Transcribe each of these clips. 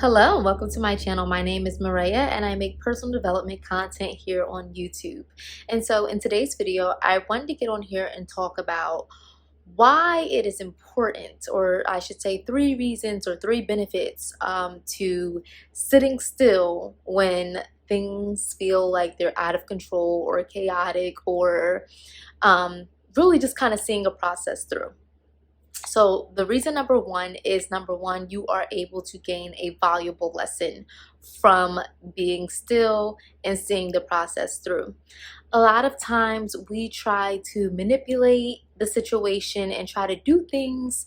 Hello, and welcome to my channel. My name is Maria and I make personal development content here on YouTube. And so in today's video, I wanted to get on here and talk about why it is important, or I should say 3 reasons or 3 benefits to sitting still when things feel like they're out of control or chaotic, or really just kind of seeing a process through. So the reason number one is, number one, you are able to gain a valuable lesson from being still and seeing the process through. A lot of times we try to manipulate the situation and try to do things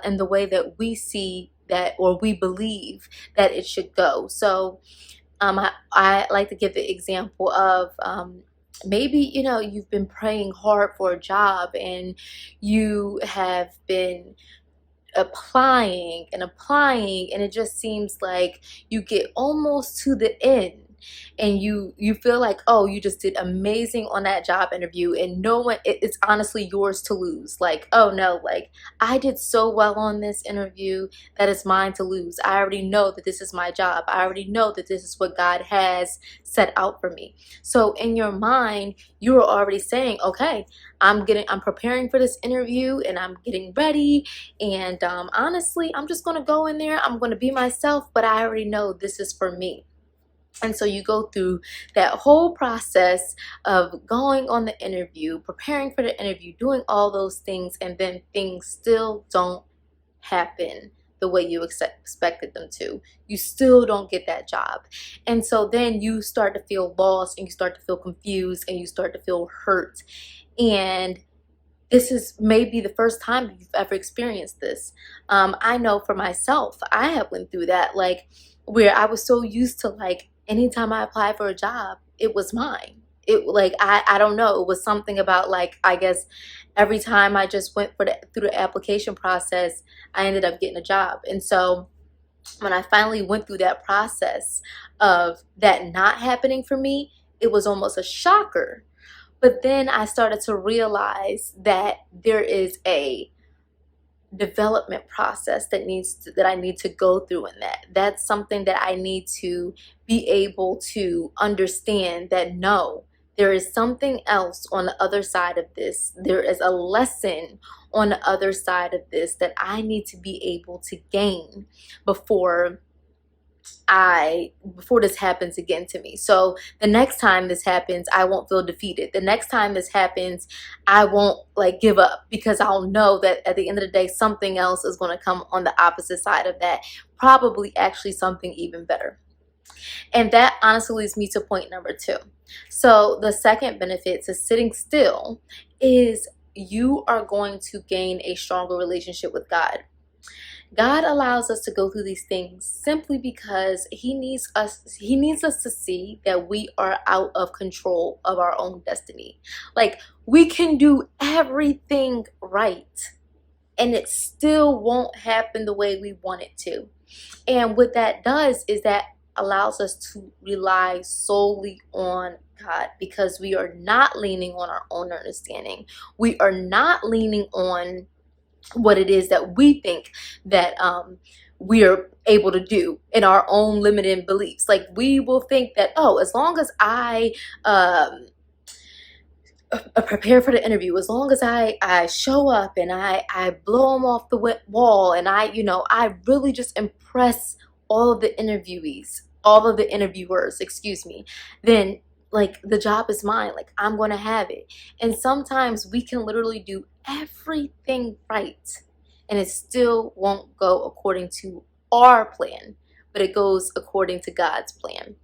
in the way that we see that, or we believe that it should go. So I like to give the example of maybe you've been praying hard for a job and you have been applying and it just seems like you get almost to the end and you feel like, oh, you just did amazing on that job interview and no one, it's honestly yours to lose. Like, oh no, like I did so well on this interview that it's mine to lose. I already know that this is my job. I already know that this is what God has set out for me. So in your mind, you are already saying, okay, I'm preparing for this interview and I'm getting ready, and honestly, I'm just going to go in there, I'm going to be myself, but I already know this is for me. And so you go through that whole process of going on the interview, preparing for the interview, doing all those things, and then things still don't happen the way you expected them to. You still don't get that job. And so then you start to feel lost and you start to feel confused and you start to feel hurt. And this is maybe the first time you've ever experienced this. I know for myself, I have went through that, like where I was so used to, like, anytime I applied for a job, it was mine. It, like, I don't know, it was something about, like, I guess every time I just went through the application process, I ended up getting a job. And so when I finally went through that process of that not happening for me, it was almost a shocker. But then I started to realize that there is a development process that I need to go through in that. That's something that I need to be able to understand, that no, there is something else on the other side of this. There is a lesson on the other side of this that I need to be able to gain before this happens again to me. So the next time this happens, I won't feel defeated. The next time this happens, I won't like give up, because I'll know that at the end of the day, something else is going to come on the opposite side of that, probably actually something even better. And that honestly leads me to point number 2. So the second benefit to sitting still is you are going to gain a stronger relationship with God. God allows us to go through these things simply because he needs us to see that we are out of control of our own destiny. Like, we can do everything right and it still won't happen the way we want it to. And what that does is that allows us to rely solely on God, because we are not leaning on our own understanding. We are not leaning on what it is that we think that we are able to do in our own limited beliefs. Like, we will think that, oh, as long as I prepare for the interview, as long as I show up and I blow them off the wall, and I really just impress all of the interviewers, excuse me, then like the job is mine, like I'm going to have it. And sometimes we can literally do everything right and it still won't go according to our plan, but it goes according to God's plan.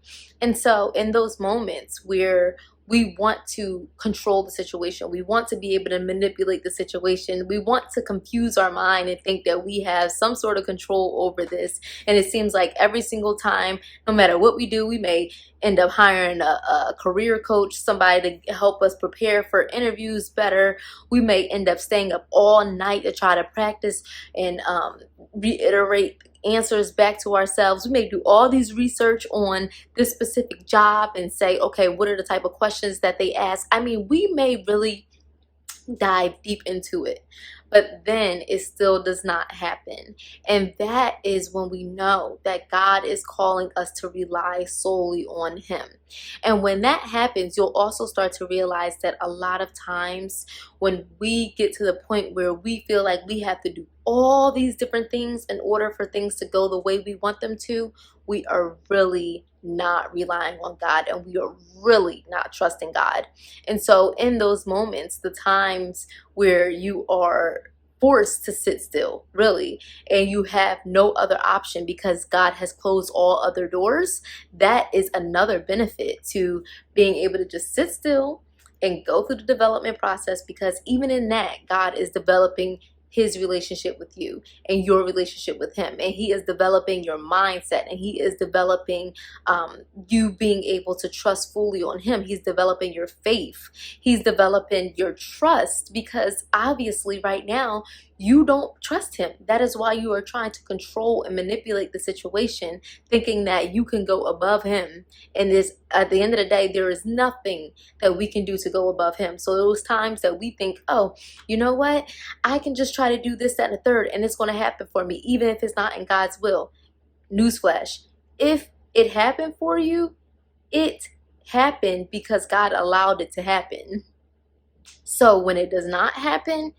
And so in those moments where we want to control the situation, we want to be able to manipulate the situation, we want to confuse our mind and think that we have some sort of control over this, and it seems like every single time, no matter what we do, we may end up hiring a career coach, somebody to help us prepare for interviews better. We may end up staying up all night to try to practice and reiterate answers back to ourselves. We may do all these research on this specific job and say, okay, what are the type of questions that they ask? I mean, we may really dive deep into it. but then it still does not happen. And that is when we know that God is calling us to rely solely on Him. And when that happens, you'll also start to realize that a lot of times when we get to the point where we feel like we have to do all these different things in order for things to go the way we want them to, we are really not relying on God, and we are really not trusting God. And so in those moments, the times where you are forced to sit still, really, and you have no other option because God has closed all other doors, that is another benefit to being able to just sit still and go through the development process, because even in that, God is developing His relationship with you and your relationship with Him, and He is developing your mindset, and He is developing you being able to trust fully on Him. He's developing your faith. He's developing your trust, because obviously right now you don't trust Him. That is why you are trying to control and manipulate the situation, thinking that you can go above Him. And this, at the end of the day, there is nothing that we can do to go above Him. So those times that we think, oh, you know what, I can just try to do this, that, and the third, and it's going to happen for me, even if it's not in God's will. Newsflash: if it happened for you, it happened because God allowed it to happen. So when it does not happen,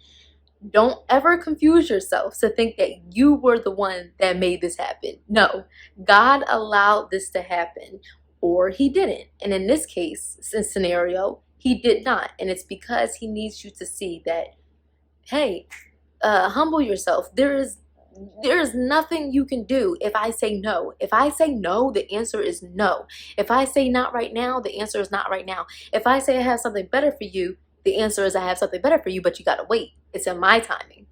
don't ever confuse yourself to think that you were the one that made this happen. No, God allowed this to happen, or He didn't. And in this case, scenario, He did not. And it's because He needs you to see that, hey, humble yourself. There is nothing you can do if I say no. If I say no, the answer is no. If I say not right now, the answer is not right now. If I say I have something better for you, the answer is I have something better for you, but you got to wait. It's in my timing.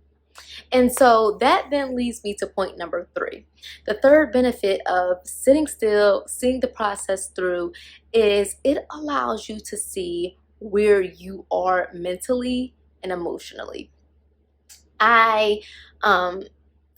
And so that then leads me to point number 3. The third benefit of sitting still, seeing the process through, is it allows you to see where you are mentally and emotionally. I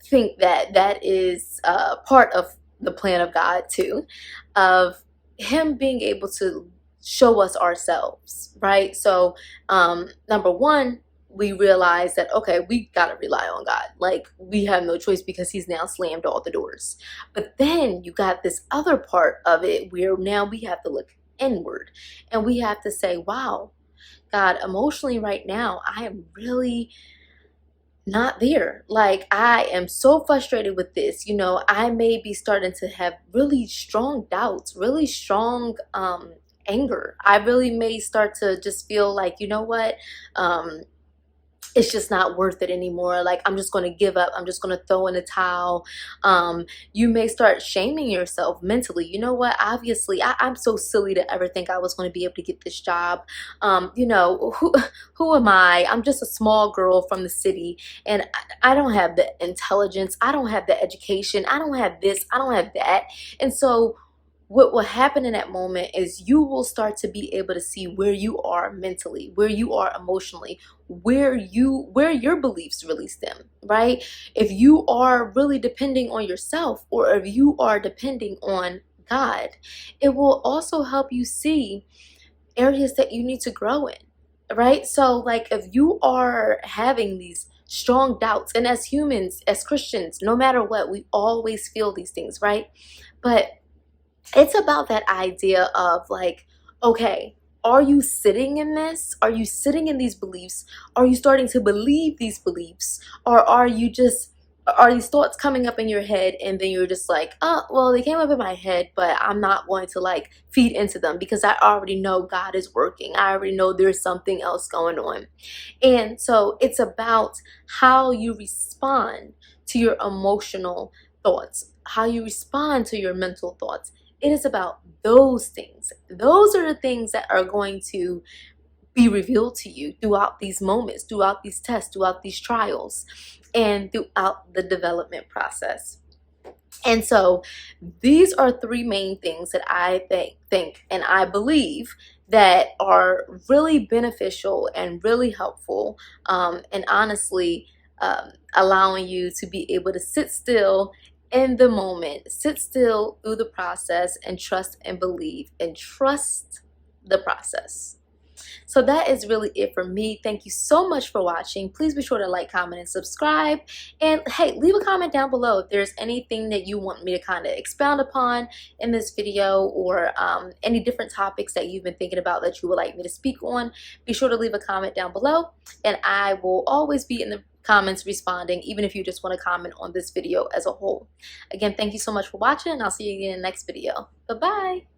think that is part of the plan of God too, of Him being able to show us ourselves, right? So number one, we realize that, okay, we gotta rely on God. Like, we have no choice because He's now slammed all the doors. But then you got this other part of it where now we have to look inward, and we have to say, wow, God, emotionally right now, I am really not there. Like, I am so frustrated with this. I may be starting to have really strong doubts, really strong anger. I really may start to just feel like, you know what, it's just not worth it anymore. Like, I'm just going to give up. I'm just going to throw in a towel. You may start shaming yourself mentally. You know what? Obviously, I'm so silly to ever think I was going to be able to get this job. Who am I? I'm just a small girl from the city, and I don't have the intelligence. I don't have the education. I don't have this. I don't have that. And so what will happen in that moment is you will start to be able to see where you are mentally, where you are emotionally, where your beliefs really stem, right? If you are really depending on yourself, or if you are depending on God, it will also help you see areas that you need to grow in, right? So like, if you are having these strong doubts, and as humans, as Christians, no matter what, we always feel these things, right? But it's about that idea of like, okay, are you sitting in this? Are you sitting in these beliefs? Are you starting to believe these beliefs? Or are these thoughts coming up in your head, and then you're just like, oh, well, they came up in my head, but I'm not going to like feed into them because I already know God is working. I already know there's something else going on. And so it's about how you respond to your emotional thoughts, how you respond to your mental thoughts. It is about those things. Those are the things that are going to be revealed to you throughout these moments, throughout these tests, throughout these trials, and throughout the development process. And so these are 3 main things that I think and I believe that are really beneficial and really helpful, and honestly, allowing you to be able to sit still in the moment, sit still through the process, and trust and believe, and trust the process. So that is really it for me. Thank you so much for watching. Please be sure to like, comment, and subscribe. And hey, leave a comment down below if there's anything that you want me to kind of expound upon in this video, or any different topics that you've been thinking about that you would like me to speak on. Be sure to leave a comment down below, and I will always be in the comments responding, even if you just want to comment on this video as a whole. Again, thank you so much for watching, and I'll see you again in the next video. Bye-bye.